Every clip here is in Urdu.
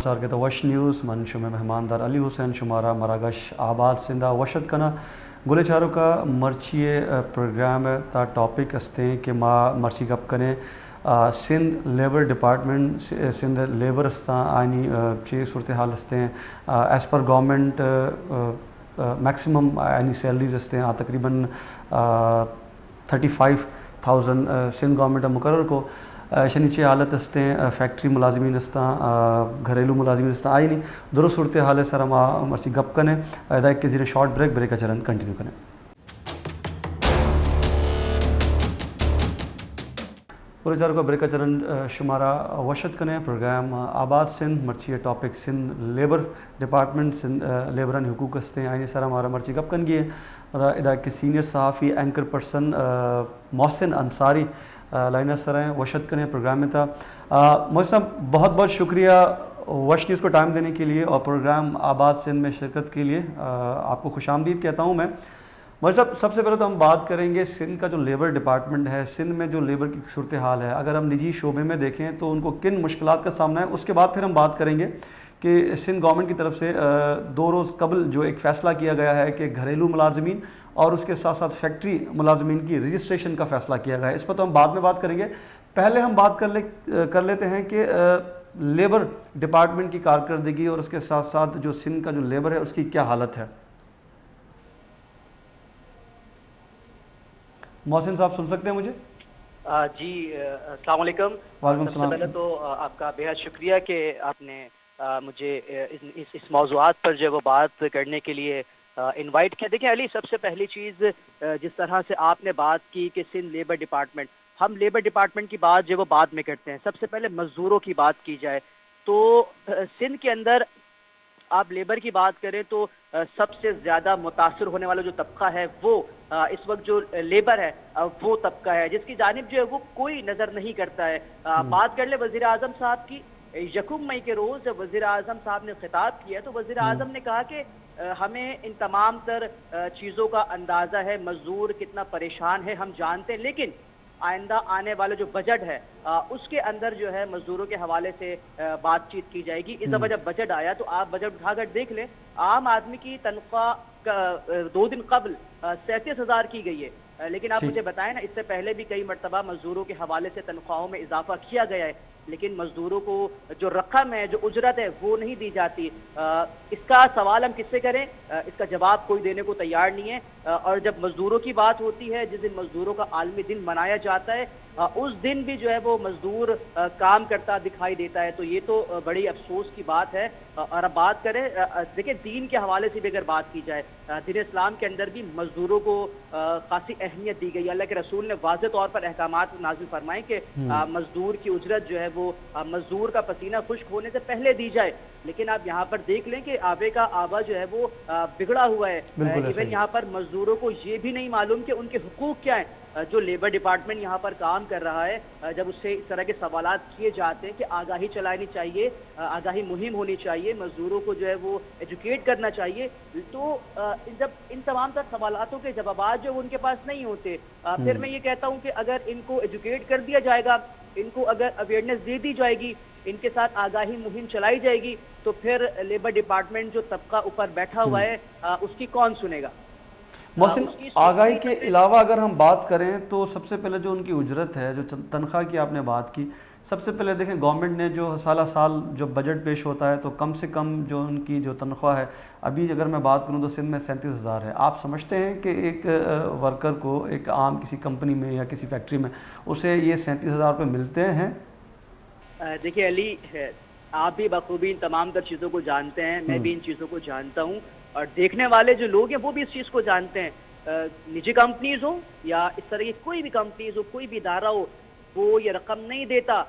چار کے وش نیوز من شمع مہماندار علی حسین شمارہ مراگش آباد سندھا وشد کنا گلے چاروں کا مرچی پروگرام تا ٹاپک استے ہیں کہ ماں مرچی کب کنے Sindh labour department Sindh labour استا آئینی چی صورتحال استے ہیں ایز پر گورنمنٹ میکسیمم آئینی سیلریز استے ہیں تقریباً 35,000 سندھ گورنمنٹ مقرر کو شنیچے حالت استے فیکٹری ملازمین استا گھریلو ملازمین استا آئی نہیں درست صورتحال ہے سر ہم مرچی گپ کنے ایک کے زیر شارٹ بریک کا چرن کنٹینیو کریں. پورے چاروں کا بریک کا چرن شمارہ وشد کنے پروگرام آباد سندھ مرچی topic Sindh labour department Sindh لیبران حقوق استے آئینی سر ہمارا مرچی گپ کن گئے ادا کے سینئر صحافی اینکر پرسن محسن انصاری لائنر سر ہیں وشد کریں پروگرام میں تھا. محسن صاحب بہت بہت شکریہ وش نیوز کو ٹائم دینے کے لیے اور پروگرام آباد سندھ میں شرکت کے لیے آپ کو خوش آمدید کہتا ہوں میں. محسن صاحب سب سے پہلے تو ہم بات کریں گے سندھ کا جو لیبر ڈپارٹمنٹ ہے سندھ میں جو لیبر کی صورتحال ہے اگر ہم نجی شعبے میں دیکھیں تو ان کو کن مشکلات کا سامنا ہے. اس کے بعد پھر ہم بات کریں گے کہ سندھ گورنمنٹ کی طرف سے 2 روز قبل جو ایک فیصلہ کیا گیا ہے کہ گھریلو ملازمین اور اس کے ساتھ ساتھ فیکٹری ملازمین کی رجسٹریشن کا فیصلہ کیا گیا ہے. اس پر تو ہم بعد میں بات کریں گے. پہلے ہم بات کر لیتے ہیں کہ لیبر ڈپارٹمنٹ کی کارکردگی اور اس کے ساتھ ساتھ جو سندھ کا جو لیبر ہے اس کی کیا حالت ہے. محسن صاحب سن سکتے ہیں مجھے؟ جی السلام علیکم. وعلیکم السلام. سب سے پہلے تو آپ کا بے حد شکریہ کہ آپ نے مجھے اس موضوعات پر جو وہ بات کرنے کے لیے انوائٹ کیا. دیکھیں علی سب سے پہلی چیز جس طرح سے آپ نے بات کی کہ سندھ لیبر ڈپارٹمنٹ ہم لیبر ڈپارٹمنٹ کی بات جو وہ بعد میں کرتے ہیں. سب سے پہلے مزدوروں کی بات کی جائے تو سندھ کے اندر آپ لیبر کی بات کریں تو سب سے زیادہ متاثر ہونے والا جو طبقہ ہے وہ اس وقت جو لیبر ہے وہ طبقہ ہے جس کی جانب جو ہے وہ کوئی نظر نہیں کرتا ہے. بات کر لیں وزیر اعظم صاحب کی. 1 مئی کے روز وزیر اعظم صاحب نے خطاب کیا تو وزیر اعظم نے کہا کہ ہمیں ان تمام تر چیزوں کا اندازہ ہے مزدور کتنا پریشان ہے ہم جانتے ہیں لیکن آئندہ آنے والا جو بجٹ ہے اس کے اندر جو ہے مزدوروں کے حوالے سے بات چیت کی جائے گی. اس دفعہ جب بجٹ آیا تو آپ بجٹ اٹھا کر دیکھ لیں عام آدمی کی تنخواہ 2 دن قبل 37,000 کی گئی ہے لیکن آپ مجھے بتائیں نا اس سے پہلے بھی کئی مرتبہ مزدوروں کے حوالے سے تنخواہوں میں اضافہ کیا گیا ہے لیکن مزدوروں کو جو رقم ہے جو اجرت ہے وہ نہیں دی جاتی. اس کا سوال ہم کس سے کریں؟ اس کا جواب کوئی دینے کو تیار نہیں ہے. اور جب مزدوروں کی بات ہوتی ہے جس دن مزدوروں کا عالمی دن منایا جاتا ہے اس دن بھی جو ہے وہ مزدور کام کرتا دکھائی دیتا ہے تو یہ تو بڑی افسوس کی بات ہے. اور اب بات کریں دیکھیں دین کے حوالے سے بھی اگر بات کی جائے دین اسلام کے اندر بھی مزدوروں کو خاصی اہمیت دی گئی. اللہ کے رسول نے واضح طور پر احکامات نازل فرمائے کہ مزدور کی اجرت جو ہے وہ مزدور کا پسینہ خشک ہونے سے پہلے دی جائے. لیکن آپ یہاں پر دیکھ لیں کہ آبے کا آبا جو ہے وہ بگڑا ہوا ہے. ایون یہاں پر مزدوروں کو یہ بھی نہیں معلوم کہ ان کے حقوق کیا ہیں. جو لیبر ڈپارٹمنٹ یہاں پر کام کر رہا ہے جب اس سے اس طرح کے سوالات کیے جاتے ہیں کہ آگاہی چلانی چاہیے آگاہی مہم ہونی چاہیے مزدوروں کو جو ہے وہ ایجوکیٹ کرنا چاہیے تو جب ان تمام تر سوالاتوں کے جوابات جو ان کے پاس نہیں ہوتے پھر میں یہ کہتا ہوں کہ اگر ان کو ایجوکیٹ کر دیا جائے گا ان کو اگر اویئرنیس دے دی جائے گی ان کے ساتھ آگاہی مہم چلائی جائے گی تو پھر لیبر ڈپارٹمنٹ جو طبقہ اوپر بیٹھا ہوا ہے اس کی کون سنے گا. محسن آگاہی کے علاوہ اگر ہم بات کریں تو سب سے پہلے جو ان کی اجرت ہے جو تنخواہ کی آپ نے بات کی سب سے پہلے دیکھیں گورنمنٹ نے جو سالہ سال جو بجٹ پیش ہوتا ہے تو کم سے کم جو ان کی جو تنخواہ ہے ابھی اگر میں بات کروں تو سندھ میں 37,000 ہے. آپ سمجھتے ہیں کہ ایک ورکر کو ایک عام کسی کمپنی میں یا کسی فیکٹری میں اسے یہ 37,000 روپے ملتے ہیں؟ دیکھیے علی آپ بھی بخوبی ان تمام تر چیزوں کو جانتے ہیں میں بھی ان چیزوں کو جانتا ہوں اور دیکھنے والے جو لوگ ہیں وہ بھی اس چیز کو جانتے ہیں. نجی کمپنیز ہو یا اس طرح کی کوئی بھی کمپنیز ہو کوئی بھی ادارہ ہو وہ یہ رقم نہیں دیتا.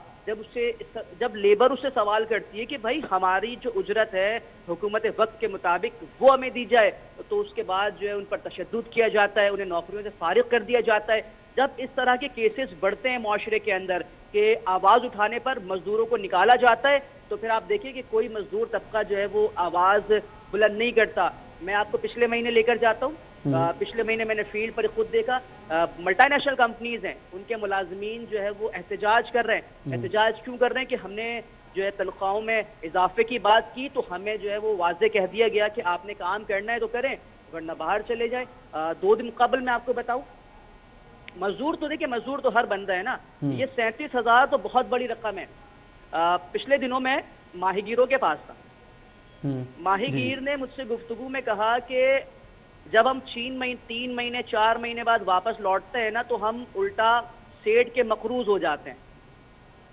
جب لیبر اس سے سوال کرتی ہے کہ بھائی ہماری جو اجرت ہے حکومت وقت کے مطابق وہ ہمیں دی جائے تو اس کے بعد جو ہے ان پر تشدد کیا جاتا ہے انہیں نوکریوں سے فارغ کر دیا جاتا ہے. جب اس طرح کے کیسز بڑھتے ہیں معاشرے کے اندر کہ آواز اٹھانے پر مزدوروں کو نکالا جاتا ہے تو پھر آپ دیکھیں کہ کوئی مزدور طبقہ جو ہے وہ آواز بلند نہیں کرتا. میں آپ کو پچھلے مہینے لے کر جاتا ہوں. پچھلے مہینے میں نے فیلڈ پر خود دیکھا ملٹی نیشنل کمپنیز ہیں ان کے ملازمین جو ہے وہ احتجاج کر رہے ہیں. احتجاج کیوں کر رہے ہیں کہ ہم نے جو ہے تنخواہوں میں اضافے کی بات کی تو ہمیں جو ہے وہ واضح کہہ دیا گیا کہ آپ نے کام کرنا ہے تو کریں ورنہ باہر چلے جائیں۔ 2 دن قبل میں آپ کو بتاؤں، مزدور تو دیکھیں مزدور تو ہر بندہ ہے نا، یہ 37,000 تو بہت بڑی رقم ہے۔ پچھلے دنوں میں ماہی گیروں کے پاس تھا، ماہی گیر نے مجھ سے گفتگو میں کہا کہ جب ہم 3 مہینے 4 مہینے بعد واپس لوٹتے ہیں نا تو ہم الٹا سیٹ کے مقروض ہو جاتے ہیں۔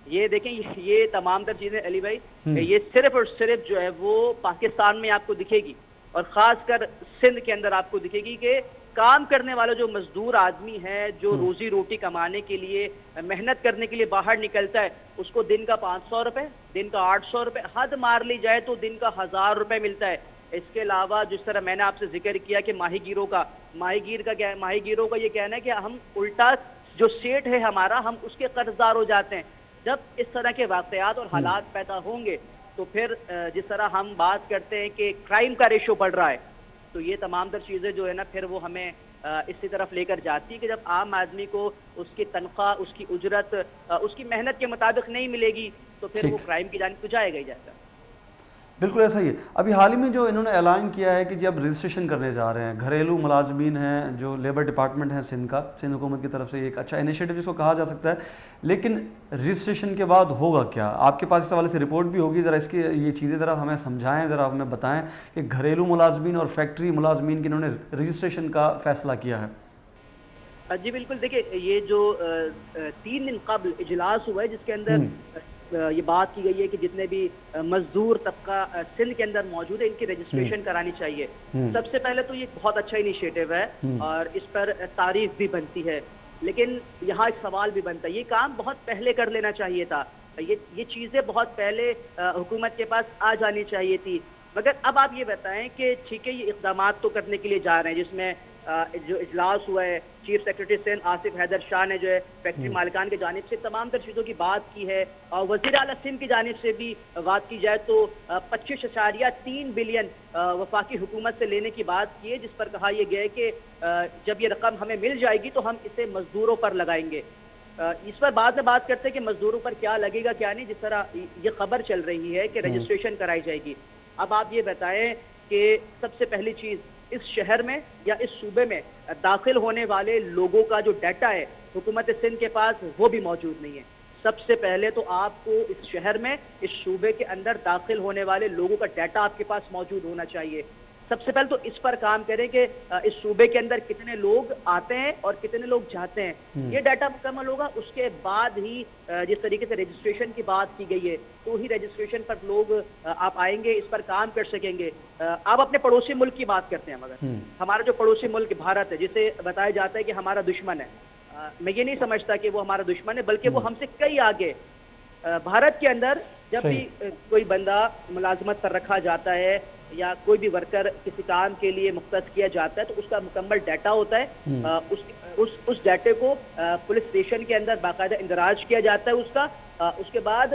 یہ دیکھیں یہ تمام تر چیزیں علی بھائی یہ صرف اور صرف جو ہے وہ پاکستان میں آپ کو دکھے گی، اور خاص کر سندھ کے اندر آپ کو دکھے گی کہ کام کرنے والا جو مزدور آدمی ہے جو روزی روٹی کمانے کے لیے محنت کرنے کے لیے باہر نکلتا ہے، اس کو دن کا 500 روپے، دن کا 800 روپے، حد مار لی جائے تو دن کا 1000 روپے ملتا ہے۔ اس کے علاوہ جس طرح میں نے آپ سے ذکر کیا کہ ماہی گیروں کا یہ کہنا ہے کہ ہم الٹا جو سیٹ ہے ہمارا ہم اس کے قرض دار ہو جاتے ہیں۔ جب اس طرح کے واقعات اور حالات پیدا ہوں گے تو پھر جس طرح ہم بات کرتے ہیں کہ کرائم کا ریشو بڑھ رہا ہے، تو یہ تمام تر چیزیں جو ہے نا پھر وہ ہمیں اسی طرف لے کر جاتی ہے کہ جب عام آدمی کو اس کی تنخواہ، اس کی اجرت، اس کی محنت کے مطابق نہیں ملے گی تو پھر وہ کرائم کی جانب تو جائے گا ہی جائے گا۔ بالکل ایسا ہی ہے۔ ابھی حال ہی میں جو انہوں نے اعلان کیا ہے کہ جب رجسٹریشن کرنے جا رہے ہیں گھریلو ملازمین ہیں، جو لیبر ڈپارٹمنٹ ہے سندھ کا، سندھ حکومت کی طرف سے ایک اچھا انیشیٹو جس کو کہا جا سکتا ہے، لیکن رجسٹریشن کے بعد ہوگا کیا؟ آپ کے پاس اس حوالے سے رپورٹ بھی ہوگی، ذرا اس کی یہ چیزیں ذرا ہمیں سمجھائیں، ذرا ہمیں بتائیں کہ گھریلو ملازمین اور فیکٹری ملازمین کی انہوں نے رجسٹریشن کا فیصلہ کیا ہے۔ جی بالکل، دیکھیں یہ جو 3 دن قبل اجلاس ہوا ہے جس کے اندر یہ بات کی گئی ہے کہ جتنے بھی مزدور طبقہ سندھ کے اندر موجود ہے ان کی رجسٹریشن کرانی چاہیے۔ سب سے پہلے تو یہ بہت اچھا انیشیٹو ہے اور اس پر تعریف بھی بنتی ہے، لیکن یہاں ایک سوال بھی بنتا ہے، یہ کام بہت پہلے کر لینا چاہیے تھا، یہ چیزیں بہت پہلے حکومت کے پاس آ جانی چاہیے تھی۔ مگر اب آپ یہ بتائیں کہ ٹھیک ہے یہ اقدامات تو کرنے کے لیے جا رہے ہیں، جس میں جو اجلاس ہوا ہے چیف سیکرٹری سندھ آصف حیدر شاہ نے جو ہے فیکٹری مالکان کی جانب سے تمام تر چیزوں کی بات کی ہے، اور وزیر اعلیٰ سندھ کی جانب سے بھی بات کی جائے تو 25.3 بلین وفاقی حکومت سے لینے کی بات کی ہے، جس پر کہا یہ گیا ہے کہ جب یہ رقم ہمیں مل جائے گی تو ہم اسے مزدوروں پر لگائیں گے۔ اس پر بعد میں بات کرتے ہیں کہ مزدوروں پر کیا لگے گا کیا نہیں، جس طرح یہ خبر چل رہی ہے کہ رجسٹریشن کرائی جائے گی۔ اب آپ یہ بتائیں کہ سب سے پہلی چیز اس شہر میں یا اس صوبے میں داخل ہونے والے لوگوں کا جو ڈیٹا ہے حکومت سندھ کے پاس وہ بھی موجود نہیں ہے۔ سب سے پہلے تو آپ کو اس شہر میں اس صوبے کے اندر داخل ہونے والے لوگوں کا ڈیٹا آپ کے پاس موجود ہونا چاہیے۔ سب سے پہلے تو اس پر کام کریں کہ اس صوبے کے اندر کتنے لوگ آتے ہیں اور کتنے لوگ جاتے ہیں، یہ ڈیٹا مکمل ہوگا۔ اس کے بعد ہی جس طریقے سے رجسٹریشن کی بات کی گئی ہے تو ہی رجسٹریشن پر لوگ آپ آئیں گے، اس پر کام کر سکیں گے۔ آپ اپنے پڑوسی ملک کی بات کرتے ہیں، مگر ہمارا جو پڑوسی ملک بھارت ہے جسے بتایا جاتا ہے کہ ہمارا دشمن ہے، میں یہ نہیں سمجھتا کہ وہ ہمارا دشمن ہے، بلکہ وہ ہم سے کئی آگے۔ بھارت کے اندر جب بھی کوئی بندہ ملازمت پر رکھا جاتا ہے یا کوئی بھی ورکر کسی کام کے لیے مختص کیا جاتا ہے تو اس کا مکمل ڈیٹا ہوتا ہے، اس ڈیٹے کو پولیس اسٹیشن کے اندر باقاعدہ اندراج کیا جاتا ہے اس کے بعد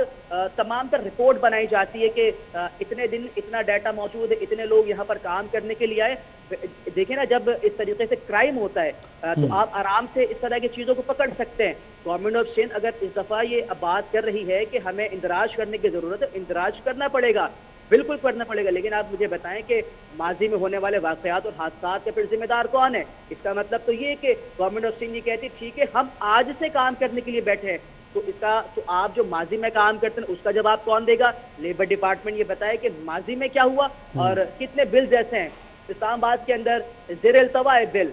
تمام تر رپورٹ بنائی جاتی ہے کہ اتنے دن اتنا ڈیٹا موجود ہے، اتنے لوگ یہاں پر کام کرنے کے لیے آئے۔ دیکھیں نا جب اس طریقے سے کرائم ہوتا ہے تو آپ آرام سے اس طرح کی چیزوں کو پکڑ سکتے ہیں۔ گورنمنٹ آف سندھ اگر اس دفعہ یہ بات کر رہی ہے کہ ہمیں اندراج کرنے کی ضرورت ہے، اندراج کرنا پڑے گا، بالکل کرنا پڑے گا، لیکن آپ مجھے بتائیں کہ ماضی میں ہونے والے واقعات اور حادثات کے پھر ذمہ دار کون ہے؟ اس کا مطلب تو یہ کہ گورنمنٹ آف سندھ یہ کہتی ٹھیک ہے ہم آج سے کام کرنے کے لیے بیٹھے ہیں، تو آپ جو ماضی میں کام کرتے ہیں اس کا جواب کون دے گا؟ لیبر ڈپارٹمنٹ یہ بتائے کہ ماضی میں کیا ہوا اور کتنے بلز ایسے ہیں۔ اسلام آباد کے اندر زیر التوا ہے بل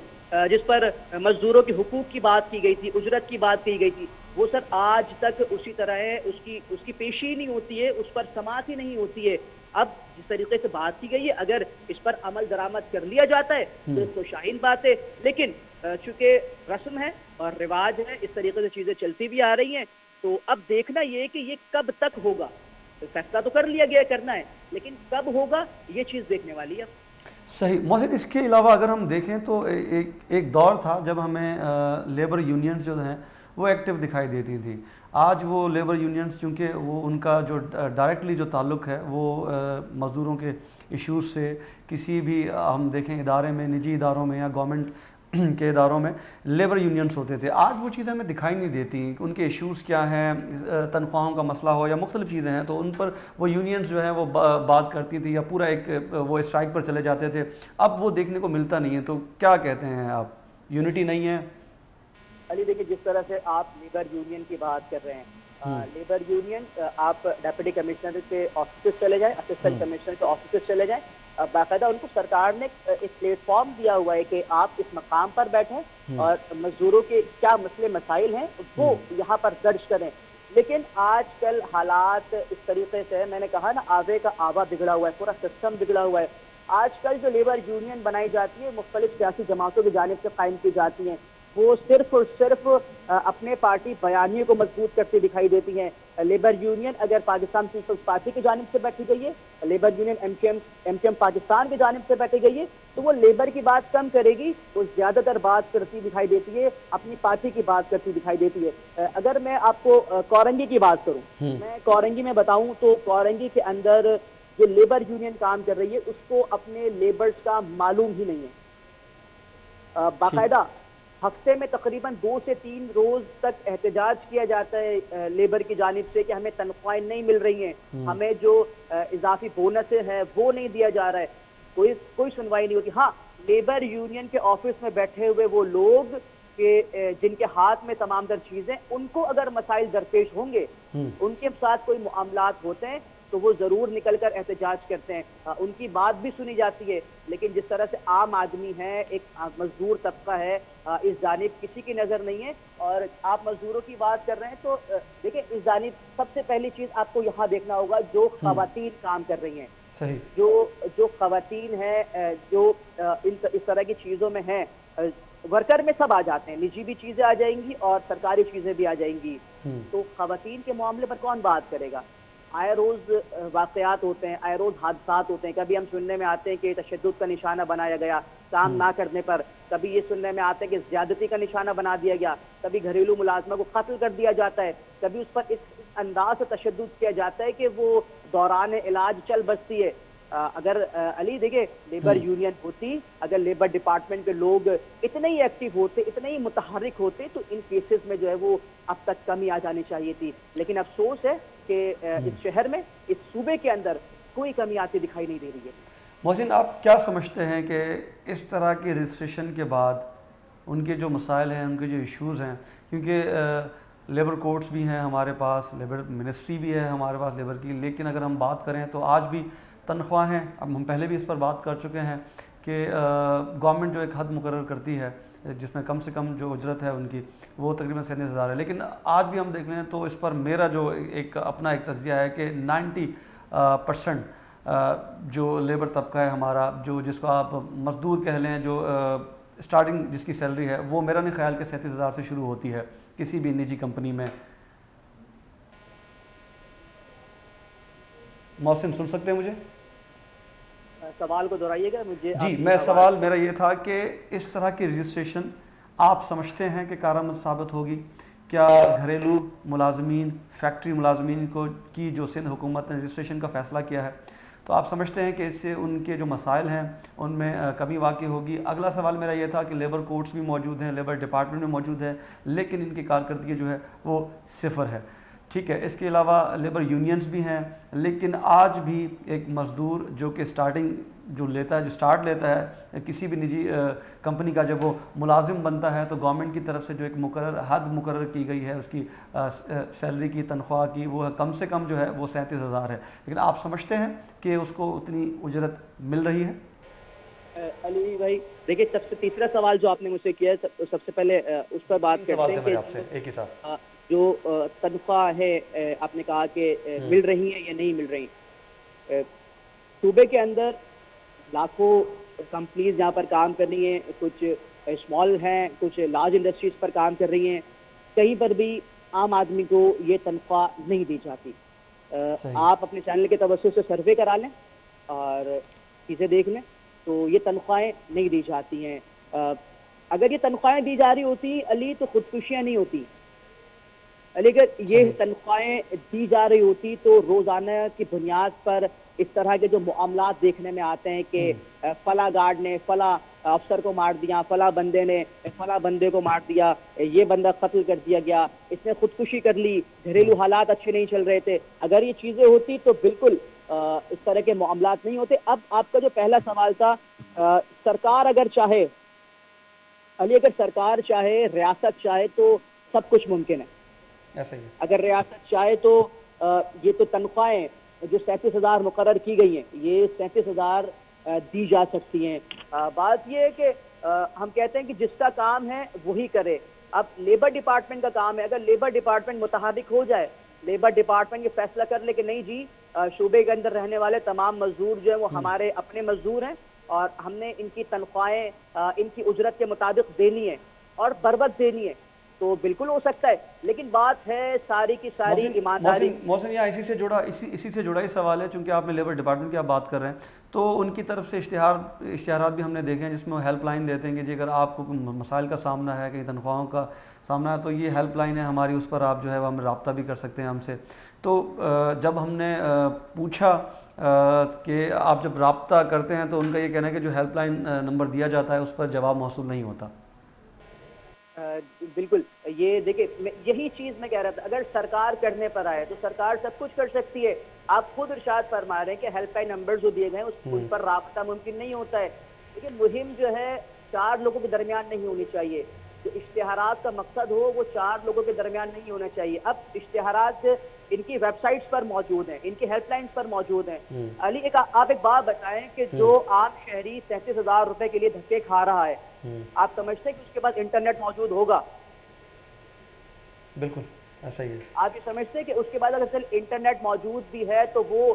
جس پر مزدوروں کے حقوق کی بات کی گئی تھی، اجرت کی بات کی گئی تھی، وہ سر آج تک اسی طرح ہے، اس کی پیشی نہیں ہوتی ہے، اس پر سماعت ہی نہیں ہوتی ہے۔ اب جس طریقے سے بات کی گئی ہے اگر اس پر عمل درآمد کر لیا جاتا ہے تو اس کو شاہین بات ہے، لیکن چونکہ رسم ہے اور رواج ہے، اس طریقے سے چیزیں چلتی بھی آ رہی ہیں، تو اب دیکھنا یہ کہ یہ کب تک ہوگا۔ فیصلہ تو کر لیا گیا کرنا ہے، لیکن کب ہوگا یہ چیز دیکھنے والی ہے۔ صحیح محسن، اس کے علاوہ اگر ہم دیکھیں تو ایک دور تھا جب ہمیں لیبر یونینز جو ہیں وہ ایکٹیو دکھائی دیتی تھیں۔ آج وہ لیبر یونینز چونکہ وہ ان کا جو ڈائریکٹلی جو تعلق ہے وہ مزدوروں کے ایشوز سے کسی بھی ہم دیکھیں ادارے میں، نجی اداروں میں یا گورنمنٹ کے اداروں میں لیبر یونینز ہوتے تھے. آج وہ چیزیں ہمیں دکھائی نہیں دیتی. ان کے ایشوز کیا ہیں, تنخواہوں کا مسئلہ ہو یا مختلف چیزیں ہیں, تو ان پر وہ یونینز جو ہیں وہ بات کرتی تھی یا پورا ایک وہ اسٹرائک پر چلے جاتے تھے. اب وہ دیکھنے کو ملتا نہیں ہے. تو کیا کہتے ہیں آپ, یونٹی نہیں ہے؟ علی دیکھیے, جس طرح سے آپ لیبر یونین کی بات کر رہے ہیں, لیبر یونین, آپ ڈپٹی کمشنر کے آفیسز چلے جائیں, اسسٹنٹ کمشنر کے آفیسز چلے جائیں, باقاعدہ ان کو سرکار نے ایک پلیٹ فارم دیا ہوا ہے کہ آپ اس مقام پر بیٹھیں اور مزدوروں کے کیا مسئلے مسائل ہیں وہ یہاں پر درج کریں. لیکن آج کل حالات اس طریقے سے, میں نے کہا نا, آوے کا آوا بگڑا ہوا ہے, پورا سسٹم بگڑا ہوا ہے. آج کل جو لیبر یونین بنائی جاتی ہے مختلف سیاسی جماعتوں کی جانب سے قائم کی جاتی ہیں, وہ صرف اور صرف اپنے پارٹی بیانیے کو مضبوط کرتی دکھائی دیتی ہیں. لیبر یونین اگر پاکستان پیپلز پارٹی کی جانب سے بیٹھی گئی ہے, labour union M Q M Pakistan کی جانب سے بیٹھی گئی ہے, تو وہ لیبر کی بات کم کرے گی, وہ زیادہ تر بات کرتی دکھائی دیتی ہے, اپنی پارٹی کی بات کرتی دکھائی دیتی ہے. اگر میں آپ کو کورنگی کی بات کروں, میں کورنگی میں بتاؤں تو کورنگی کے اندر جو لیبر یونین کام کر رہی ہے اس کو اپنے لیبرز کا معلوم ہی نہیں ہے. باقاعدہ ہفتے میں تقریباً 2 سے 3 روز تک احتجاج کیا جاتا ہے لیبر کی جانب سے کہ ہمیں تنخواہیں نہیں مل رہی ہیں, ہمیں جو اضافی بونس ہے وہ نہیں دیا جا رہا ہے. کوئی سنوائی نہیں ہوتی. ہاں, لیبر یونین کے آفس میں بیٹھے ہوئے وہ لوگ کہ جن کے ہاتھ میں تمام در چیزیں, ان کو اگر مسائل درپیش ہوں گے, ان کے ساتھ کوئی معاملات ہوتے ہیں تو وہ ضرور نکل کر احتجاج کرتے ہیں, ان کی بات بھی سنی جاتی ہے. لیکن جس طرح سے عام آدمی ہے, ایک مزدور طبقہ ہے, اس جانب کسی کی نظر نہیں ہے. اور آپ مزدوروں کی بات کر رہے ہیں تو دیکھیں, اس جانب سب سے پہلی چیز آپ کو یہاں دیکھنا ہوگا جو خواتین کام کر رہی ہیں, جو خواتین ہیں, جو اس طرح کی چیزوں میں ہیں, ورکر میں سب آ جاتے ہیں, نجی بھی چیزیں آ جائیں گی اور سرکاری چیزیں بھی آ جائیں گی. تو خواتین کے معاملے پر کون بات کرے گا؟ آئے روز واقعات ہوتے ہیں, آئے روز حادثات ہوتے ہیں. کبھی ہم سننے میں آتے ہیں کہ تشدد کا نشانہ بنایا گیا کام نہ کرنے پر, کبھی یہ سننے میں آتا ہے کہ زیادتی کا نشانہ بنا دیا گیا, کبھی گھریلو ملازمہ کو قتل کر دیا جاتا ہے, کبھی اس پر اس انداز سے تشدد کیا جاتا ہے کہ وہ دوران علاج چل بستی ہے. اگر علی دیکھے لیبر یونین ہوتی, اگر لیبر ڈپارٹمنٹ کے لوگ اتنے ہی ایکٹیو ہوتے, اتنے ہی متحرک ہوتے, تو ان کیسز میں جو ہے وہ اب تک کمی آ جانی چاہیے تھی. لیکن افسوس ہے کہ اس شہر میں, اس صوبے کے اندر کوئی کمی آتی دکھائی نہیں دے رہی ہے. محسن, آپ کیا سمجھتے ہیں کہ اس طرح کی رجسٹریشن کے بعد ان کے جو مسائل ہیں, ان کے جو ایشوز ہیں, کیونکہ لیبر کورٹس بھی ہیں ہمارے پاس, لیبر منسٹری بھی ہے ہمارے پاس لیبر کی, لیکن اگر ہم بات کریں تو آج بھی تنخواہیں, اب ہم پہلے بھی اس پر بات کر چکے ہیں کہ گورنمنٹ جو ایک حد مقرر کرتی ہے جس میں کم سے کم جو اجرت ہے ان کی وہ تقریباً 37,000 ہے. لیکن آج بھی ہم دیکھ لیں تو اس پر میرا جو ایک اپنا ایک تجزیہ ہے کہ 90% جو لیبر طبقہ ہے ہمارا, جو جس کو آپ مزدور کہہ لیں, جو اسٹارٹنگ جس کی سیلری ہے وہ میرا نہیں خیال کہ 37,000 سے شروع ہوتی ہے کسی بھی نجی کمپنی میں. محسن سن سکتے ہیں مجھے؟ سوال کو دہرائیے گا مجھے. جی, میں سوال میرا یہ تھا کہ اس طرح کی رجسٹریشن آپ سمجھتے ہیں کہ کارآمد ثابت ہوگی؟ کیا گھریلو ملازمین, فیکٹری ملازمین کو کی جو سندھ حکومت نے رجسٹریشن کا فیصلہ کیا ہے, تو آپ سمجھتے ہیں کہ اس سے ان کے جو مسائل ہیں ان میں کمی واقع ہوگی؟ اگلا سوال میرا یہ تھا کہ لیبر کورٹس بھی موجود ہیں, لیبر ڈپارٹمنٹ بھی موجود ہے, لیکن ان کی کارکردگی جو ہے وہ صفر ہے. ٹھیک ہے, اس کے علاوہ لیبر یونینز بھی ہیں, لیکن آج بھی ایک مزدور جو کہ اسٹارٹنگ جو لیتا ہے, جو اسٹارٹ لیتا ہے کسی بھی نجی کمپنی کا, جب وہ ملازم بنتا ہے تو گورنمنٹ کی طرف سے جو ایک حد مقرر کی گئی ہے اس کی سیلری کی, تنخواہ کی, وہ کم سے کم جو ہے وہ 37,000 ہے. لیکن آپ سمجھتے ہیں کہ اس کو اتنی اجرت مل رہی ہے؟ علی بھائی دیکھیے, سب سے تیسرا سوال جو آپ نے مجھ سے کیا ہے, سب سے پہلے اس پر بات کرتے ہیں کہ ایک ہی ساتھ جو تنخواہ ہے, آپ نے کہا کہ مل رہی ہیں یا نہیں مل رہی. صوبے کے اندر لاکھوں کمپنیز یہاں پر کام کر رہی ہیں, کچھ اسمال ہیں, کچھ لارج انڈسٹریز پر کام کر رہی ہیں. کہیں پر بھی عام آدمی کو یہ تنخواہ نہیں دی جاتی. آپ اپنے چینل کے توسط سے سروے کرا لیں اور چیزیں دیکھ لیں, تو یہ تنخواہیں نہیں دی جاتی ہیں. اگر یہ تنخواہیں دی جا رہی ہوتی علی تو خودکشیاں نہیں ہوتی. اگر یہ تنخواہیں دی جا رہی ہوتی تو روزانہ کی بنیاد پر اس طرح کے جو معاملات دیکھنے میں آتے ہیں کہ فلاں گارڈ نے, فلاں افسر کو مار دیا، فلاں بندے نے فلاں بندے کو مار دیا، یہ بندہ قتل کر دیا گیا، اس نے خودکشی کر لی، گھریلو حالات اچھے نہیں چل رہے تھے. اگر یہ چیزیں ہوتی تو بالکل اس طرح کے معاملات نہیں ہوتے. اب آپ کا جو پہلا سوال تھا، سرکار اگر چاہے علی، اگر سرکار چاہے، ریاست چاہے تو سب کچھ ممکن ہے. ایسا ہی ہے. اگر ریاست چاہے تو یہ تو تنخواہیں جو 37,000 مقرر کی گئی ہیں، یہ 37,000 دی جا سکتی ہیں. بات یہ ہے کہ ہم کہتے ہیں کہ جس کا کام ہے وہی کرے. اب لیبر ڈپارٹمنٹ کا کام ہے، اگر لیبر ڈپارٹمنٹ متحرک ہو جائے، لیبر ڈپارٹمنٹ یہ فیصلہ کر لے کہ نہیں جی، شعبے کے اندر رہنے والے تمام مزدور جو ہیں وہ ہمارے اپنے مزدور ہیں اور ہم نے ان کی تنخواہیں ان کی اجرت کے مطابق دینی ہے اور بروقت دینی ہے، تو بالکل ہو سکتا ہے. لیکن بات ہے ساری کی ساری ایمانداری. محسن یہاں اسی سے جڑا ہی سوال ہے، چونکہ آپ نے لیبر ڈپارٹمنٹ کی آپ بات کر رہے ہیں، تو ان کی طرف سے اشتہارات بھی ہم نے دیکھے ہیں جس میں وہ ہیلپ لائن دیتے ہیں کہ جی اگر آپ کو مسائل کا سامنا ہے، کہیں تنخواہوں کا سامنا ہے، تو یہ ہیلپ لائن ہے ہماری، اس پر آپ جو ہے وہ ہم رابطہ بھی کر سکتے ہیں ہم سے. تو جب ہم نے پوچھا کہ آپ جب رابطہ کرتے ہیں تو ان کا یہ کہنا ہے کہ جو ہیلپ لائن نمبر دیا جاتا ہے اس پر جواب موصول نہیں ہوتا. بالکل، یہ دیکھیں یہی چیز میں کہہ رہا تھا، اگر سرکار کرنے پر آئے تو سرکار سب کچھ کر سکتی ہے. آپ خود ارشاد فرما رہے ہیں کہ ہیلپ لائن نمبر جو دیے گئے ہیں ان پر رابطہ ممکن نہیں ہوتا ہے. لیکن مہم جو ہے 4 لوگوں کے درمیان نہیں ہونی چاہیے. جو اشتہارات کا مقصد ہو وہ 4 لوگوں کے درمیان نہیں ہونا چاہیے. اب اشتہارات ان کی ویب سائٹس پر موجود ہیں، ان کی ہیلپ لائنس پر موجود ہیں. علی آپ ایک بات بتائیں کہ جو عام شہری 37,000 روپے کے لیے دھکے کھا رہا ہے، آپ سمجھتے ہیں کہ اس کے پاس انٹرنیٹ موجود ہوگا؟ بالکل ایسا ہی ہے. آپ یہ سمجھتے ہیں کہ اس کے بعد اگر انٹرنیٹ موجود بھی ہے تو وہ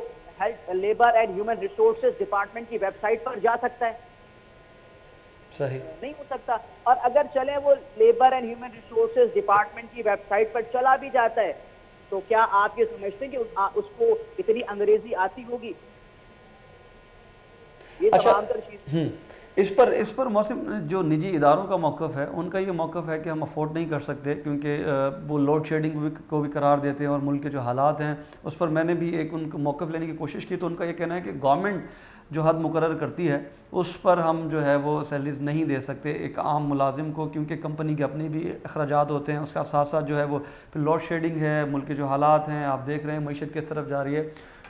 labour and human resources department کی ویب سائٹ پر جا سکتا ہے؟ صحیح نہیں ہو سکتا. اور اگر چلے وہ labour and human resources department کی ویب سائٹ پر چلا بھی جاتا ہے تو کیا آپ یہ سمجھتے ہیں کہ اس کو اتنی انگریزی آتی ہوگی؟ یہ تمام تر چیز اس پر موسم جو نجی اداروں کا موقف ہے، ان کا یہ موقف ہے کہ ہم افورڈ نہیں کر سکتے، کیونکہ وہ لوڈ شیڈنگ کو بھی قرار دیتے ہیں اور ملک کے جو حالات ہیں اس پر میں نے بھی ایک ان کا موقف لینے کی کوشش کی. تو ان کا یہ کہنا ہے کہ گورنمنٹ جو حد مقرر کرتی ہے اس پر ہم جو ہے وہ سیلریز نہیں دے سکتے ایک عام ملازم کو، کیونکہ کمپنی کے اپنے بھی اخراجات ہوتے ہیں. اس کا ساتھ ساتھ جو ہے وہ لوڈ شیڈنگ ہے، ملک کے جو حالات ہیں آپ دیکھ رہے ہیں، معیشت کس طرف جا رہی ہے.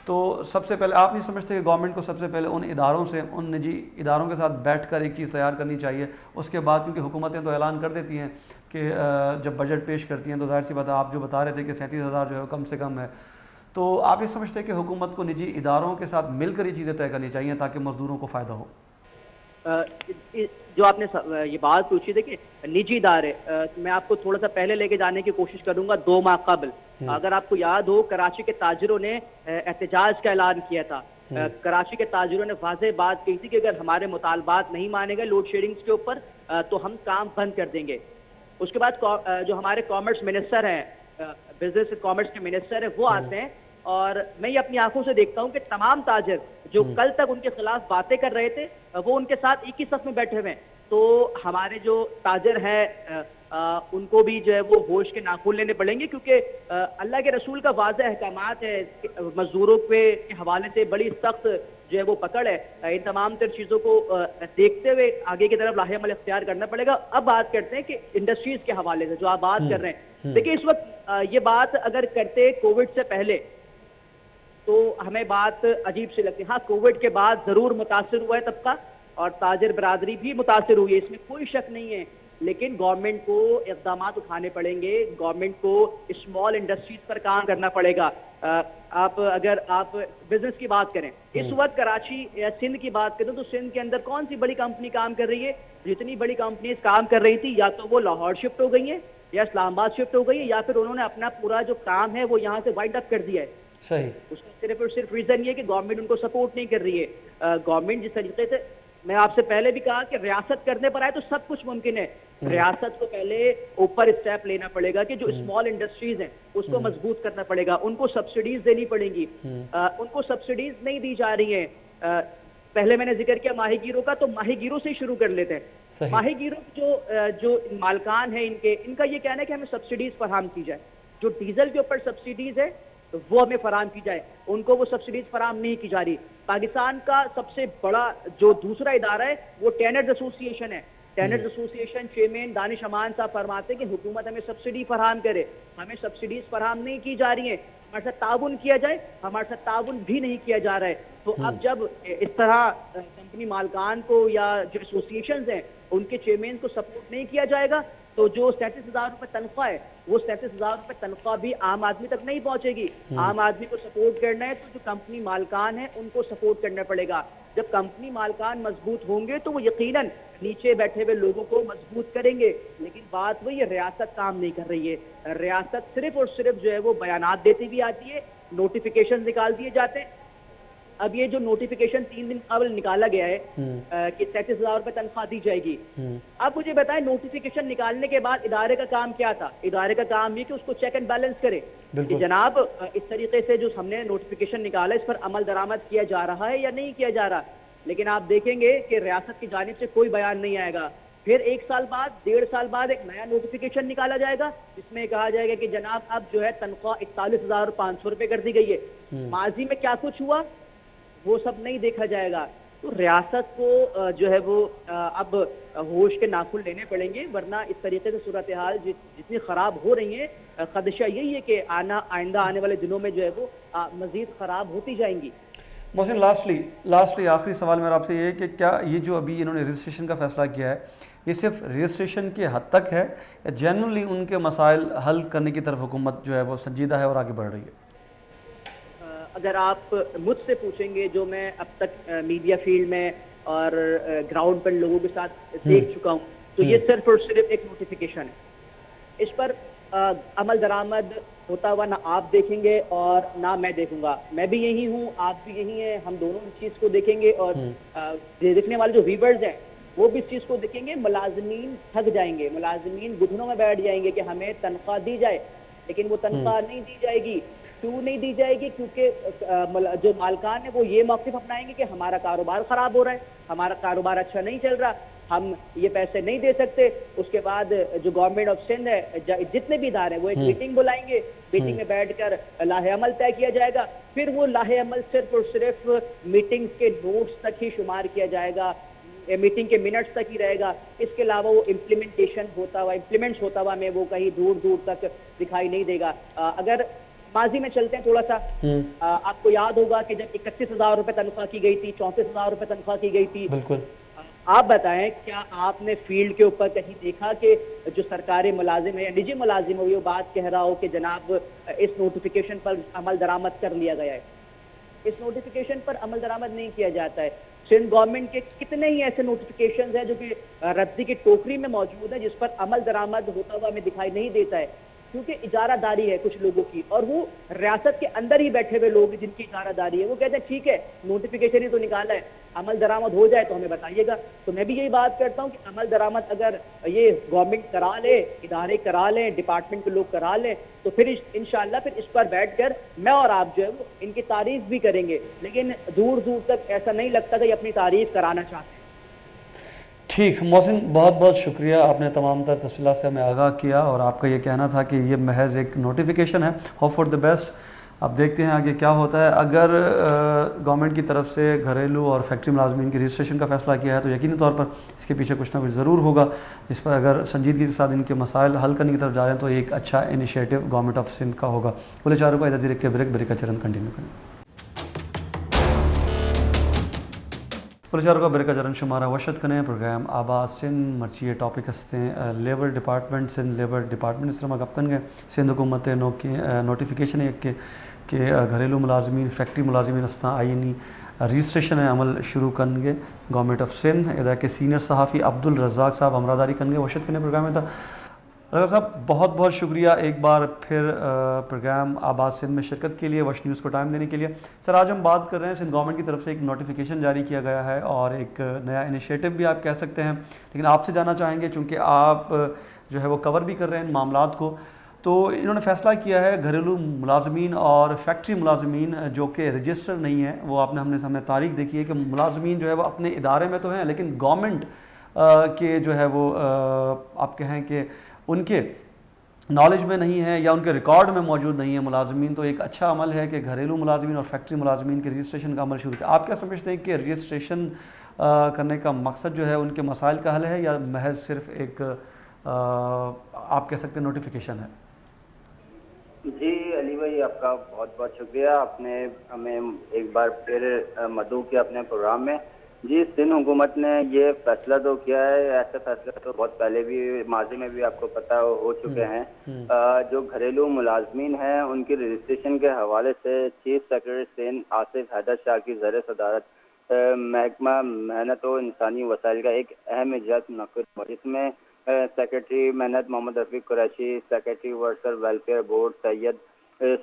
تو سب سے پہلے آپ نہیں سمجھتے کہ گورنمنٹ کو سب سے پہلے ان اداروں سے، ان نجی اداروں کے ساتھ بیٹھ کر ایک چیز تیار کرنی چاہیے؟ اس کے بعد کیونکہ حکومتیں تو اعلان کر دیتی ہیں کہ جب بجٹ پیش کرتی ہیں تو ظاہر سی بات ہے، آپ جو بتا رہے تھے کہ 37,000 جو ہے کم سے کم ہے، تو آپ یہ سمجھتے ہیں کہ حکومت کو نجی اداروں کے ساتھ مل کر یہ چیزیں طے کرنی چاہیے تاکہ مزدوروں کو فائدہ ہو؟ جو آپ نے یہ بات پوچھی تھی کہ نجی ادارے، میں آپ کو تھوڑا سا پہلے لے کے جانے کی کوشش کروں گا. 2 ماہ قبل اگر آپ کو یاد ہو، کراچی کے تاجروں نے احتجاج کا اعلان کیا تھا. کراچی کے تاجروں نے واضح بات کہی تھی کہ اگر ہمارے مطالبات نہیں مانے گئے لوڈ شیڈنگز کے اوپر تو ہم کام بند کر دیں گے. اس کے بعد جو ہمارے کامرس منسٹر ہیں، بزنس کامرس کے منسٹر ہیں، وہ آتے ہیں اور میں یہ اپنی آنکھوں سے دیکھتا ہوں کہ تمام تاجر جو کل تک ان کے خلاف باتیں کر رہے تھے وہ ان کے ساتھ ایک ہی صف میں بیٹھے ہوئے ہیں. تو ہمارے جو تاجر ہیں ان کو بھی جو ہے وہ ہوش کے ناخن لینے پڑیں گے، کیونکہ اللہ کے رسول کا واضح احکامات ہے. مزدوروں کے حوالے سے بڑی سخت جو ہے وہ پکڑ ہے. ان تمام تر چیزوں کو دیکھتے ہوئے آگے کی طرف لاہ عمل اختیار کرنا پڑے گا. اب بات کرتے ہیں کہ انڈسٹریز کے حوالے سے جو آپ بات کر رہے ہیں. دیکھیں اس وقت یہ بات اگر کرتے کووڈ سے پہلے تو ہمیں بات عجیب سی لگتی ہے. ہاں، کووڈ کے بعد ضرور متاثر ہوا ہے طبقہ اور تاجر برادری بھی متاثر ہوئی ہے، اس میں کوئی شک نہیں ہے. لیکن گورنمنٹ کو اقدامات اٹھانے پڑیں گے. گورنمنٹ کو اسمال انڈسٹریز پر کام کرنا پڑے گا. اگر آپ بزنس کی بات کریں، اس وقت کراچی یا سندھ کی بات کریں تو سندھ کے اندر کون سی بڑی کمپنی کام کر رہی ہے؟ جتنی بڑی کمپنیز کام کر رہی تھی یا تو وہ لاہور شفٹ ہو گئی ہیں یا اسلام آباد شفٹ ہو گئی ہے، یا پھر انہوں نے اپنا پورا جو کام ہے وہ یہاں سے وائنڈ اپ کر دیا ہے. صحیح. اس کا صرف اور صرف ریزن یہ ہے کہ گورنمنٹ ان کو سپورٹ نہیں کر رہی ہے. گورنمنٹ جس طریقے سے، میں آپ سے پہلے بھی کہا کہ ریاست کرنے پر آئے تو سب کچھ ممکن ہے. ریاست کو پہلے اوپر اسٹیپ لینا پڑے گا کہ جو اسمال انڈسٹریز ہیں اس کو مضبوط کرنا پڑے گا. ان کو سبسڈیز دینی پڑیں گی. ان کو سبسڈیز نہیں دی جا رہی ہیں. پہلے میں نے ذکر کیا ماہی گیروں کا، تو ماہی گیروں سے شروع کر لیتے ہیں. ماہی گیروں جو مالکان ہیں ان کا یہ کہنا ہے کہ ہمیں سبسڈیز فراہم کی جائے. جو ڈیزل کے اوپر سبسڈیز ہے وہ ہمیں فراہم کی جائے. ان کو وہ سبسڈیز فراہم نہیں کی جا رہی. پاکستان کا سب سے بڑا جو دوسرا ادارہ ہے وہ ٹینرز ایسوسی ایشن ہے. ٹینرز ایسوسی ایشن چیئرمین دانش امان صاحب فرماتے ہیں کہ حکومت ہمیں سبسڈی فراہم کرے. ہمیں سبسڈیز فراہم نہیں کی جا رہی ہیں. ہمارے ساتھ تعاون کیا جائے, ہمارے ساتھ تعاون بھی نہیں کیا جا رہا ہے. تو اب جب اس طرح کمپنی مالکان کو یا جو ایسوسیشنز ہیں ان کے چیئرمین کو سپورٹ نہیں کیا جائے گا تو جو 37,000 روپے تنخواہ ہے وہ 37,000 روپے تنخواہ بھی عام آدمی تک نہیں پہنچے گی. عام آدمی کو سپورٹ کرنا ہے تو جو کمپنی مالکان ہیں ان کو سپورٹ کرنا پڑے گا. جب کمپنی مالکان مضبوط ہوں گے تو وہ یقیناً نیچے بیٹھے ہوئے لوگوں کو مضبوط کریں گے. لیکن بات وہی ہے, ریاست کام نہیں کر رہی ہے. ریاست صرف اور صرف جو ہے وہ بیانات دیتی بھی آتی ہے, نوٹیفیکیشن نکال دیے جاتے ہیں. اب یہ جو نوٹیفیکیشن 3 دن قبل نکالا گیا ہے کہ 37,000 روپے تنخواہ دی جائے گی, اب مجھے بتائیں نوٹیفیکیشن نکالنے کے بعد ادارے کا کام کیا تھا؟ ادارے کا کام یہ کہ اس کو چیک اینڈ بیلنس کرے کہ جناب اس طریقے سے جو ہم نے نوٹیفیکیشن نکالا اس پر عمل درآمد کیا جا رہا ہے یا نہیں کیا جا رہا. لیکن آپ دیکھیں گے کہ ریاست کی جانب سے کوئی بیان نہیں آئے گا. پھر 1 سال بعد 1.5 سال بعد ایک نیا نوٹیفیکیشن نکالا جائے گا جس میں کہا جائے گا کہ جناب اب جو ہے تنخواہ 41,500 روپے کر دی گئی ہے. ماضی میں کیا کچھ ہوا وہ سب نہیں دیکھا جائے گا. تو ریاست کو جو ہے وہ اب ہوش کے ناخن لینے پڑیں گے, ورنہ اس طریقے سے صورتحال جتنی خراب ہو رہی ہیں خدشہ یہی ہے کہ آئندہ آنے والے دنوں میں جو ہے وہ مزید خراب ہوتی جائیں گی. محسن لاسٹلی آخری سوال میرا آپ سے یہ ہے کہ کیا یہ جو ابھی انہوں نے رجسٹریشن کا فیصلہ کیا ہے یہ صرف رجسٹریشن کے حد تک ہے یا جنرلی ان کے مسائل حل کرنے کی طرف حکومت جو ہے وہ سنجیدہ ہے اور آگے بڑھ رہی ہے؟ اگر آپ مجھ سے پوچھیں گے جو میں اب تک میڈیا فیلڈ میں اور گراؤنڈ پر لوگوں کے ساتھ دیکھ چکا ہوں تو یہ صرف اور صرف ایک نوٹیفیکیشن ہے. اس پر عمل درآمد ہوتا ہوا نہ آپ دیکھیں گے اور نہ میں دیکھوں گا. میں بھی یہی ہوں, آپ بھی یہی ہیں, ہم دونوں اس چیز کو دیکھیں گے اور دیکھنے والے جو ویورز ہیں وہ بھی اس چیز کو دیکھیں گے. ملازمین تھک جائیں گے, ملازمین گھٹنوں میں بیٹھ جائیں گے کہ ہمیں تنخواہ دی جائے, لیکن وہ تنخواہ نہیں دی جائے گی. کیوں نہیں دی جائے گی؟ کیونکہ جو مالکان ہیں وہ یہ موقف اپنائیں گے کہ ہمارا کاروبار خراب ہو رہا ہے, ہمارا کاروبار اچھا نہیں چل رہا, ہم یہ پیسے نہیں دے سکتے. اس کے بعد جو گورنمنٹ آف سندھ ہے جتنے بھی ادارے ہیں وہ ایک میٹنگ بلائیں گے, میٹنگ میں بیٹھ کر لاہ عمل طے کیا جائے گا. پھر وہ لاہ عمل صرف اور صرف میٹنگ کے نوٹس تک ہی شمار کیا جائے گا, میٹنگ کے منٹس تک ہی رہے گا. اس کے علاوہ وہ امپلیمنٹس ہوتا ہوا ہمیں وہ کہیں دور دور تک دکھائی نہیں دے گا. اگر ماضی میں چلتے ہیں تھوڑا سا, آپ کو یاد ہوگا کہ جب 31,000 روپے تنخواہ کی گئی تھی, 34,000 روپے تنخواہ کی گئی تھی, بالکل. آپ بتائیں کیا آپ نے فیلڈ کے اوپر کہیں دیکھا کہ جو سرکاری ملازم ہے یا نجی ملازم ہو یہ بات کہہ رہا ہو کہ جناب اس نوٹیفیکیشن پر عمل درآمد کر لیا گیا ہے؟ اس نوٹیفیکیشن پر عمل درآمد نہیں کیا جاتا ہے. سندھ گورنمنٹ کے کتنے ہی ایسے نوٹیفیکیشنز ہیں جو کہ ردی کی ٹوکری میں موجود ہیں جس پر عمل درآمد ہوتا ہوا ہمیں دکھائی نہیں دیتا ہے, کیونکہ اجارہ داری ہے کچھ لوگوں کی, اور وہ ریاست کے اندر ہی بیٹھے ہوئے لوگ جن کی اجارہ داری ہے. وہ کہتے ہیں ٹھیک ہے نوٹیفیکیشن ہی تو نکالا ہے, عمل درآمد ہو جائے تو ہمیں بتائیے گا. تو میں بھی یہی بات کرتا ہوں کہ عمل درآمد اگر یہ گورنمنٹ کرا لے, ادارے کرا لیں, ڈپارٹمنٹ کے لوگ کرا لیں تو پھر انشاءاللہ پھر اس پر بیٹھ کر میں اور آپ جو ہے وہ ان کی تعریف بھی کریں گے. لیکن دور دور تک ایسا نہیں لگتا کہ یہ اپنی تعریف کرانا چاہتے ہیں. ٹھیک محسن, بہت بہت شکریہ, آپ نے تمام تر تفصیلات سے ہمیں آگاہ کیا اور آپ کا یہ کہنا تھا کہ یہ محض ایک نوٹیفیکیشن ہے. Hope for the best. اب دیکھتے ہیں آگے کیا ہوتا ہے. اگر گورنمنٹ کی طرف سے گھریلو اور فیکٹری ملازمین کی رجسٹریشن کا فیصلہ کیا ہے تو یقینی طور پر اس کے پیچھے کچھ نہ کچھ ضرور ہوگا, جس پر اگر سنجیدگی کے ساتھ ان کے مسائل حل کرنے کی طرف جا رہے ہیں تو ایک اچھا انیشیٹو گورنمنٹ آف سندھ کا ہوگا. بولے چاروں کا ادھر کے بریک کا چرن کنٹینیو کریں. پولیچاروں کا بریک چرن شمارا وشد کنے پروگرام آباد سندھ مرچی ٹاپک ہستے labour department Sindh labour department اس طرح گپ کن گئے سندھ حکومت نوٹیفیکیشن ہے کہ گھریلو ملازمین فیکٹری ملازمین ہستاں آئینی رجسٹریشن عمل شروع کن گے گورنمنٹ آف سندھ. ادا کے سینئر صحافی عبد الرزاق صاحب ہمراہداری کن گے وشد کنے پروگرام میں تھا. رضا صاحب بہت بہت شکریہ ایک بار پھر پروگرام آباد سندھ میں شرکت کے لیے, وش نیوز کو ٹائم دینے کے لیے. سر آج ہم بات کر رہے ہیں سندھ گورنمنٹ کی طرف سے ایک نوٹیفیکیشن جاری کیا گیا ہے اور ایک نیا انیشیٹو بھی آپ کہہ سکتے ہیں, لیکن آپ سے جاننا چاہیں گے چونکہ آپ جو ہے وہ کور بھی کر رہے ہیں ان معاملات کو, تو انہوں نے فیصلہ کیا ہے گھریلو ملازمین اور فیکٹری ملازمین جو کہ رجسٹر نہیں ہیں, وہ ہم نے تاریخ دیکھی ہے کہ ملازمین جو ہے وہ اپنے ادارے میں تو ہیں لیکن گورنمنٹ کے جو ہے وہ آپ کہیں کہ ان کے نالج میں نہیں ہے یا ان کے ریکارڈ میں موجود نہیں ہے ملازمین، تو ایک اچھا عمل ہے کہ گھریلو ملازمین اور فیکٹری ملازمین کے رجسٹریشن کا عمل شروع کیا. آپ کیا سمجھتے ہیں کہ رجسٹریشن کرنے کا مقصد جو ہے ان کے مسائل کا حل ہے یا محض صرف ایک آپ کہہ سکتے ہیں نوٹیفیکیشن ہے؟ جی علی بھائی، آپ کا بہت بہت شکریہ. آپ نے ہمیں ایک بار پھر مدعو کیا اپنے پروگرام میں. جی، سندھ حکومت نے یہ فیصلہ تو کیا ہے، ایسے فیصلے تو بہت پہلے بھی ماضی میں بھی آپ کو پتہ ہو چکے ہیں. جو گھریلو ملازمین ہیں ان کی رجسٹریشن کے حوالے سے چیف سیکرٹری سندھ آصف حیدر شاہ کی زیر صدارت محکمہ محنت و انسانی وسائل کا ایک اہم اجلاس منعقد ہوا، جس میں سیکرٹری محنت Muhammad Rafiq Qureshi, secretary worker welfare board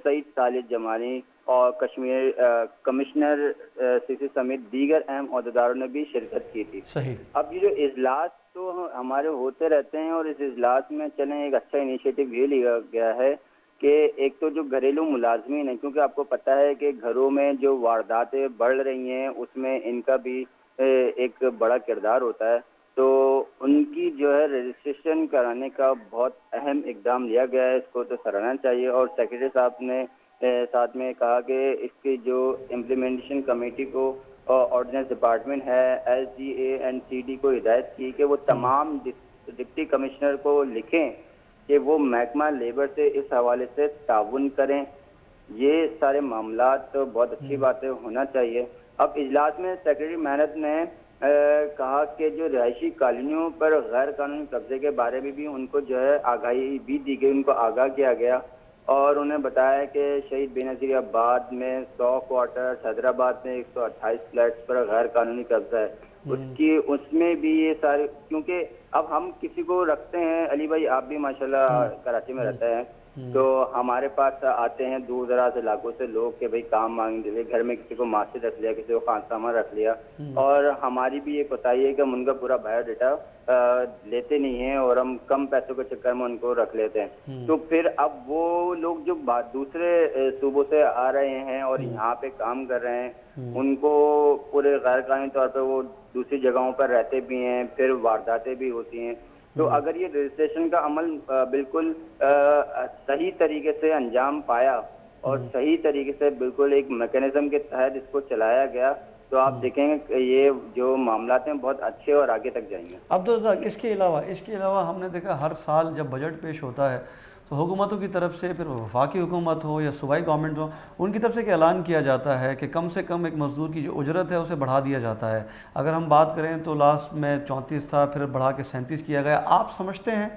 Saeed Khalid Jamali اور کمشنر سی سی سمیت دیگر اہم عہدیداروں نے بھی شرکت کی تھی. صحیح. اب یہ جو اجلاس تو ہمارے ہوتے رہتے ہیں، اور اس اجلاس میں چلیں ایک اچھا انیشیٹو یہ لیا گیا ہے کہ ایک تو جو گھریلو ملازمین ہیں، کیونکہ آپ کو پتہ ہے کہ گھروں میں جو وارداتیں بڑھ رہی ہیں اس میں ان کا بھی ایک بڑا کردار ہوتا ہے، تو ان کی جو ہے رجسٹریشن کرانے کا بہت اہم اقدام لیا گیا ہے. اس کو تو سراہنا چاہیے. اور سیکرٹری صاحب نے ساتھ میں کہا کہ اس کی جو امپلیمنٹیشن کمیٹی کو آرڈیننس ڈپارٹمنٹ ہے، S D A and C D کو ہدایت کی کہ وہ تمام ڈپٹی کمشنر کو لکھیں کہ وہ محکمہ لیبر سے اس حوالے سے تعاون کریں. یہ سارے معاملات تو بہت اچھی باتیں ہونا چاہیے. اب اجلاس میں سیکرٹری محنت نے کہا کہ جو رہائشی کالونیوں پر غیر قانونی قبضے کے بارے میں بھی ان کو جو ہے آگاہی بھی دی گئی، ان کو آگاہ کیا گیا، اور انہیں بتایا کہ شہید بے نظیر آباد میں 100 کوارٹر، حیدرآباد میں 128 فلیٹس پر غیر قانونی قبضہ ہے. اس میں بھی یہ سارے، کیونکہ اب ہم کسی کو رکھتے ہیں، علی بھائی آپ بھی ماشاءاللہ کراچی میں رہتے ہیں، تو ہمارے پاس آتے ہیں دور دراز علاقوں سے لوگ کہ بھئی کام مانگنے کے لیے، گھر میں کسی کو ماسٹر رکھ لیا، کسی کو خانسامہ رکھ لیا، اور ہماری بھی یہ بتائیے کہ ہم ان کا پورا بایو ڈیٹا لیتے نہیں ہیں اور ہم کم پیسوں کے چکر میں ان کو رکھ لیتے ہیں. تو پھر اب وہ لوگ جو دوسرے صوبوں سے آ رہے ہیں اور یہاں پہ کام کر رہے ہیں، ان کو پورے غیر قانونی طور پہ وہ دوسری جگہوں پر رہتے بھی ہیں، پھر وارداتیں بھی ہوتی ہیں. تو اگر یہ رجسٹریشن کا عمل بالکل صحیح طریقے سے انجام پایا اور صحیح طریقے سے بالکل ایک میکینزم کے تحت اس کو چلایا گیا، تو آپ دیکھیں گے کہ یہ جو معاملات ہیں بہت اچھے اور آگے تک جائیں گے. عبدالرزاق، اس کے علاوہ ہم نے دیکھا ہر سال جب بجٹ پیش ہوتا ہے تو حکومتوں کی طرف سے، پھر وفاقی حکومت ہو یا صوبائی گورنمنٹ ہو، ان کی طرف سے ایک اعلان کیا جاتا ہے کہ کم سے کم ایک مزدور کی جو اجرت ہے اسے بڑھا دیا جاتا ہے. اگر ہم بات کریں تو لاسٹ میں 34 تھا، پھر بڑھا کے 37 کیا گیا. آپ سمجھتے ہیں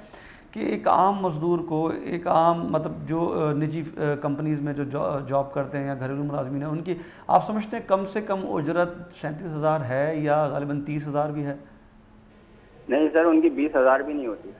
کہ ایک عام مزدور کو، ایک عام مطلب جو نجی کمپنیز میں جو جاب کرتے ہیں یا گھریلو ملازمین ہیں، ان کی آپ سمجھتے ہیں کم سے کم اجرت 37,000 ہے یا غالباً 30,000 بھی ہے؟ نہیں سر، ان کی 20,000 بھی نہیں ہوتی.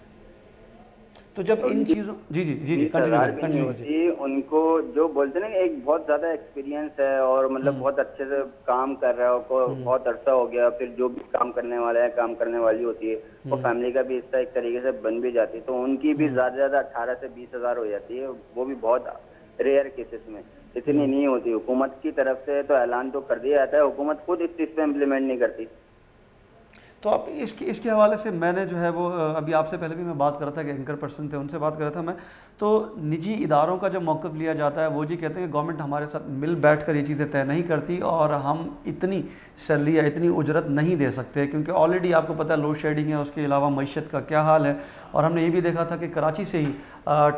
تو جب ان چیزوں جی 20,000 بھی نہیں ہوتی. ان کو جو بولتے ہیں نا کہ ایک بہت زیادہ ایکسپیرینس ہے اور مطلب بہت اچھے سے کام کر رہا ہے، کو بہت عرصہ ہو گیا، پھر جو بھی کام کرنے والا ہے، کام کرنے والی ہوتی ہے، وہ فیملی کا بھی حصہ ایک طریقے سے بن بھی جاتی ہے، تو ان کی بھی زیادہ سے زیادہ 18 سے 20,000 ہو جاتی ہے. وہ بھی بہت ریئر کیسز میں، اتنی نہیں ہوتی. حکومت کی طرف سے تو اعلان تو کر دیا جاتا ہے، حکومت خود اس چیز پہ امپلیمنٹ نہیں کرتی. تو اب اس کے حوالے سے میں نے جو ہے وہ ابھی آپ سے پہلے بھی میں بات کر رہا تھا کہ اینکر پرسن تھے، ان سے بات کر رہا تھا میں، تو نجی اداروں کا جب موقف لیا جاتا ہے وہ جی کہتے ہیں کہ گورنمنٹ ہمارے ساتھ مل بیٹھ کر یہ چیزیں طے نہیں کرتی اور ہم اتنی سیلری یا اتنی اجرت نہیں دے سکتے، کیونکہ آلریڈی آپ کو پتہ ہے لوڈ شیڈنگ ہے، اس کے علاوہ معیشت کا کیا حال ہے. اور ہم نے یہ بھی دیکھا تھا کہ کراچی سے ہی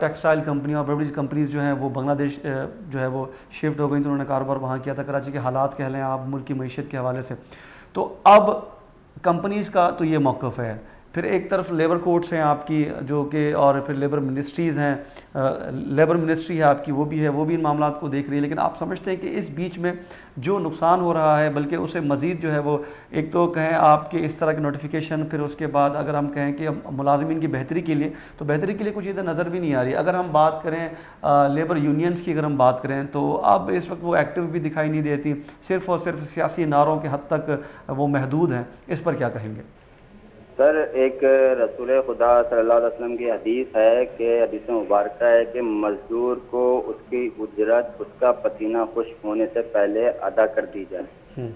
ٹیکسٹائل کمپنیاں اور بیوریج کمپنیز جو ہیں وہ بنگلہ دیش جو ہے وہ شفٹ ہو گئی، تو انہوں نے کاروبار وہاں کیا تھا. کراچی کے حالات کہہ لیں آپ ملک کی معیشت کے حوالے سے. تو اب کمپنیز کا تو یہ موقف ہے. پھر ایک طرف لیبر کورٹس ہیں آپ کی جو کہ، اور پھر لیبر منسٹریز ہیں، لیبر منسٹری ہے آپ کی، وہ بھی ان معاملات کو دیکھ رہی ہے. لیکن آپ سمجھتے ہیں کہ اس بیچ میں جو نقصان ہو رہا ہے، بلکہ اسے مزید جو ہے وہ ایک تو کہیں آپ کے اس طرح کے نوٹیفیکیشن، پھر اس کے بعد اگر ہم کہیں کہ ملازمین کی بہتری کے لیے، تو بہتری کے لیے کچھ چیزیں نظر بھی نہیں آ رہی. اگر ہم بات کریں لیبر یونینز کی، اگر ہم بات کریں تو اب اس وقت وہ ایکٹیو بھی دکھائی نہیں دیتی، صرف اور صرف سیاسی نعروں کے حد تک وہ محدود ہیں. اس پر کیا کہیں گے؟ سر، ایک رسول خدا صلی اللہ علیہ وسلم کی حدیث ہے کہ حدیث مبارکہ ہے کہ مزدور کو اس کی اجرت اس کا پسینہ خشک ہونے سے پہلے ادا کر دی جائے.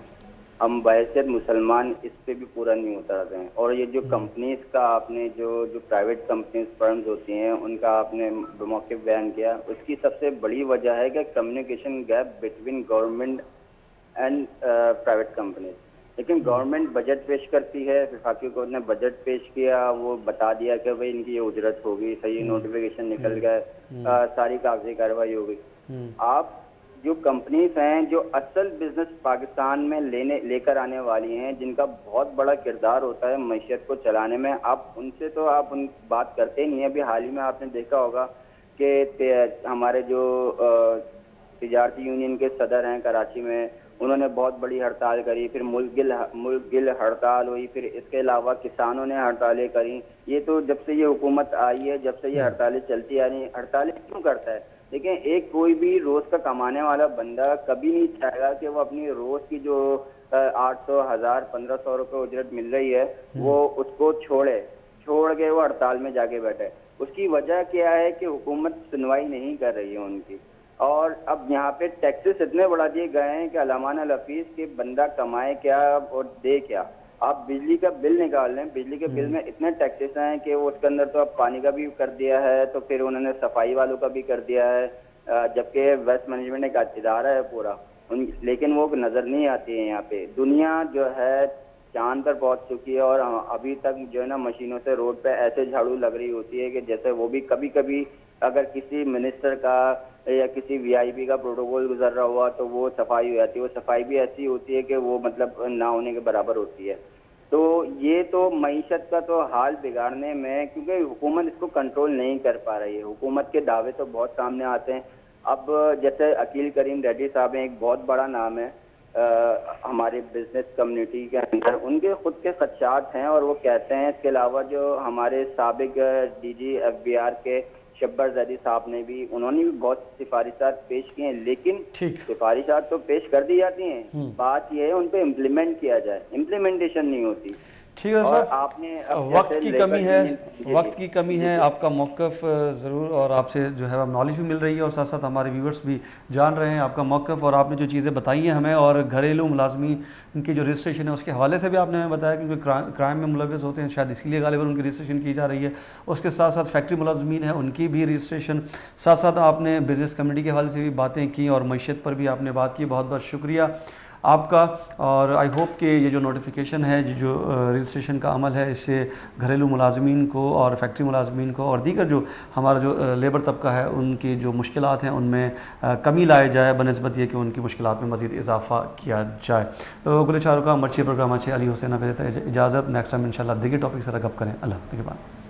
ہم بحیثیت مسلمان اس پہ بھی پورا نہیں اترتے ہیں. اور یہ جو کمپنیز کا آپ نے جو پرائیویٹ کمپنیز فرمز ہوتی ہیں ان کا آپ نے بموقع بیان کیا, اس کی سب سے بڑی وجہ ہے کہ communication gap between government and private companies. لیکن گورنمنٹ بجٹ پیش کرتی ہے, وفاقی حکومت نے بجٹ پیش کیا, وہ بتا دیا کہ بھائی ان کی یہ اجرت ہوگی, صحیح نوٹیفیکیشن نکل گئے, ساری کاغذی کارروائی ہو گئی. آپ جو کمپنیز ہیں جو اصل بزنس پاکستان میں لے کر آنے والی ہیں, جن کا بہت بڑا کردار ہوتا ہے معیشت کو چلانے میں, آپ ان سے تو آپ ان بات کرتے نہیں ہیں. ابھی حال ہی میں آپ نے دیکھا ہوگا کہ ہمارے جو تجارتی یونین کے صدر ہیں کراچی میں, انہوں نے بہت بڑی ہڑتال کری, پھر ملک گل ہڑتال ہوئی, پھر اس کے علاوہ کسانوں نے ہڑتالیں کریں. یہ تو جب سے یہ حکومت آئی ہے, جب سے یہ ہڑتالیں چلتی آ رہی ہیں. ہڑتالیں کیوں کرتا ہے؟ دیکھیں, ایک کوئی بھی روز کا کمانے والا بندہ کبھی نہیں چاہے گا کہ وہ اپنی روز کی جو 800, 1000, 1500 روپے اجرت مل رہی ہے وہ اس کو چھوڑ کے وہ ہڑتال میں جا کے بیٹھے. اس کی وجہ کیا ہے کہ حکومت سنوائی نہیں کر رہی ہے ان کی. اور اب یہاں پہ ٹیکسز اتنے بڑھا دیے گئے ہیں کہ علامان الحفیظ کہ بندہ کمائے کیا اور دے کیا. آپ بجلی کا بل نکال لیں, بجلی کے بل میں اتنے ٹیکسز ہیں کہ وہ اس کے اندر تو اب پانی کا بھی کر دیا ہے, تو پھر انہوں نے صفائی والوں کا بھی کر دیا ہے, جبکہ ویسٹ مینجمنٹ ایک ادارہ ہے پورا, لیکن وہ نظر نہیں آتی ہے. یہاں پہ دنیا جو ہے چاند پر پہنچ چکی ہے, اور ابھی تک جو ہے نا مشینوں سے روڈ پہ ایسے جھاڑو لگ رہی ہوتی ہے کہ جیسے وہ بھی کبھی کبھی اگر کسی منسٹر کا یا کسی وی آئی پی کا پروٹوکول گزر رہا ہوا تو وہ صفائی ہو جاتی ہے. وہ صفائی بھی ایسی ہوتی ہے کہ وہ مطلب نہ ہونے کے برابر ہوتی ہے. تو یہ تو معیشت کا تو حال بگاڑنے میں, کیونکہ حکومت اس کو کنٹرول نہیں کر پا رہی ہے. حکومت کے دعوے تو بہت سامنے آتے ہیں. اب جیسے عقیل کریم ریڈی صاحب ہیں, ایک بہت بڑا نام ہے ہمارے بزنس کمیونٹی کے اندر, ان کے خود کے خدشات ہیں اور وہ کہتے ہیں. اس کے علاوہ جو ہمارے سابق D G F B R کے شبر زیدی صاحب نے بھی, انہوں نے بھی بہت سفارشات پیش کی ہیں, لیکن سفارشات تو پیش کر دی جاتی ہیں, بات یہ ہے ان پہ امپلیمنٹ کیا جائے, امپلیمنٹیشن نہیں ہوتی. ٹھیک ہے سر, وقت کی کمی ہے, آپ کا موقف ضرور, اور آپ سے جو ہے نالج بھی مل رہی ہے, اور ساتھ ساتھ ہمارے ویورز بھی جان رہے ہیں آپ کا موقف, اور آپ نے جو چیزیں بتائی ہیں ہمیں, اور گھریلو ملازمین ان کی جو رجسٹریشن ہے اس کے حوالے سے بھی آپ نے ہمیں بتایا, کیونکہ کرائم میں ملوث ہوتے ہیں, شاید اسی لیے غالباً ان کی رجسٹریشن کی جا رہی ہے. اس کے ساتھ ساتھ فیکٹری ملازمین ہیں ان کی بھی رجسٹریشن, ساتھ ساتٹ آپ نے بزنس کمیونٹی کے حوالے سے بھی باتیں کی, اور معیشت پر بھی آپ نے بات کی. بہت بہت شکریہ آپ کا, اور آئی ہوپ کہ یہ جو نوٹیفیکیشن ہے, جو رجسٹریشن کا عمل ہے, اس سے گھریلو ملازمین کو اور فیکٹری ملازمین کو اور دیگر جو ہمارا جو لیبر طبقہ ہے ان کی جو مشکلات ہیں ان میں کمی لائے جائے, بنسبت یہ کہ ان کی مشکلات میں مزید اضافہ کیا جائے. گلے چاروں کا مرچی پروگرام اچھے علی حسین دیتا ہے اجازت. نیکسٹ ٹائم انشاءاللہ دیگر ٹاپک سے گپ کریں. اللہ کے بعد.